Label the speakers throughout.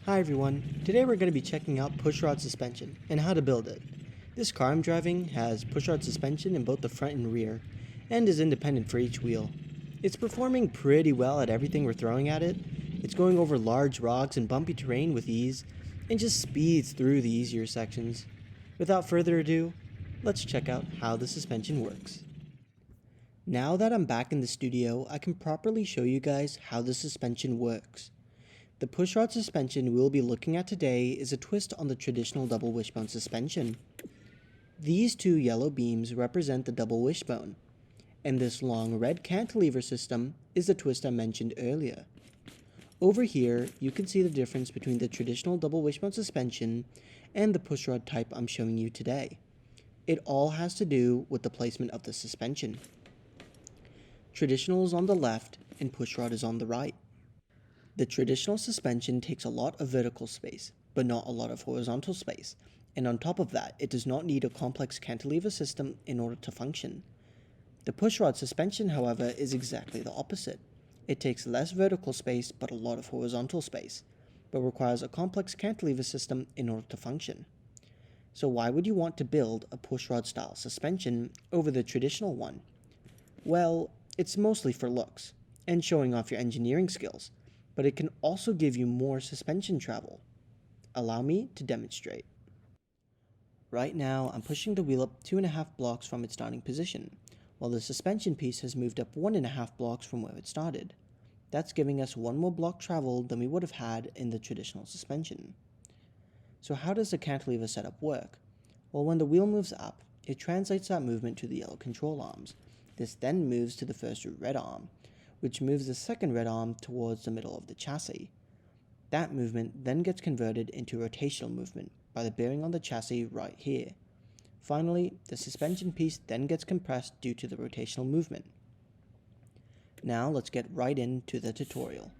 Speaker 1: Hi everyone, today we're going to be checking out pushrod suspension and how to build it. This car I'm driving has pushrod suspension in both the front and rear, and is independent for each wheel. It's performing pretty well at everything we're throwing at it. It's going over large rocks and bumpy terrain with ease, and just speeds through the easier sections. Without further ado, let's check out how the suspension works. Now that I'm back in the studio, I can properly show you guys how the suspension works. The pushrod suspension we'll be looking at today is a twist on the traditional double wishbone suspension. These two yellow beams represent the double wishbone, and this long red cantilever system is the twist I mentioned earlier. Over here, you can see the difference between the traditional double wishbone suspension and the pushrod type I'm showing you today. It all has to do with the placement of the suspension. Traditional is on the left and pushrod is on the right. The traditional suspension takes a lot of vertical space, but not a lot of horizontal space, and on top of that, it does not need a complex cantilever system in order to function. The pushrod suspension, however, is exactly the opposite. It takes less vertical space but a lot of horizontal space, but requires a complex cantilever system in order to function. So why would you want to build a pushrod style suspension over the traditional one? Well, it's mostly for looks, and showing off your engineering skills, but it can also give you more suspension travel. Allow me to demonstrate. Right now, I'm pushing the wheel up 2.5 blocks from its starting position, while the suspension piece has moved up 1.5 blocks from where it started. That's giving us one more block traveled than we would have had in the traditional suspension. So how does the cantilever setup work? Well, when the wheel moves up, it translates that movement to the yellow control arms. This then moves to the first red arm, which moves the second red arm towards the middle of the chassis. That movement then gets converted into rotational movement by the bearing on the chassis right here. Finally, the suspension piece then gets compressed due to the rotational movement. Now let's get right into the tutorial.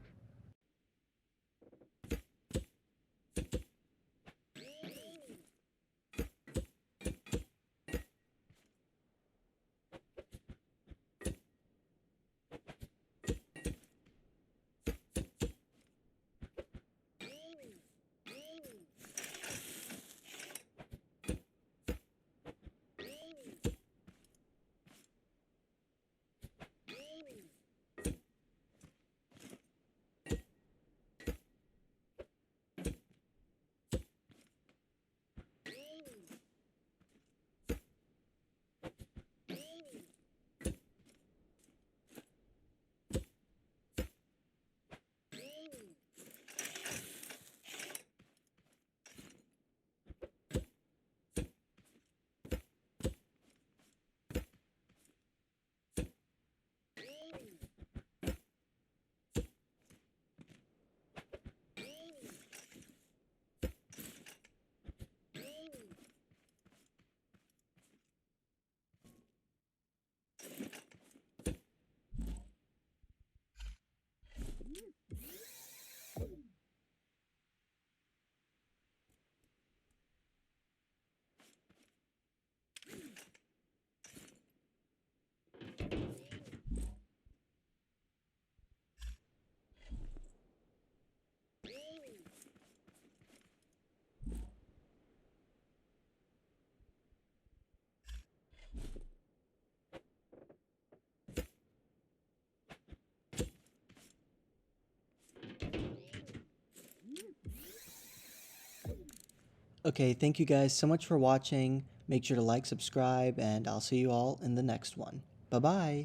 Speaker 1: Okay, thank you guys so much for watching. Make sure to like, subscribe, and I'll see you all in the next one. Bye-bye!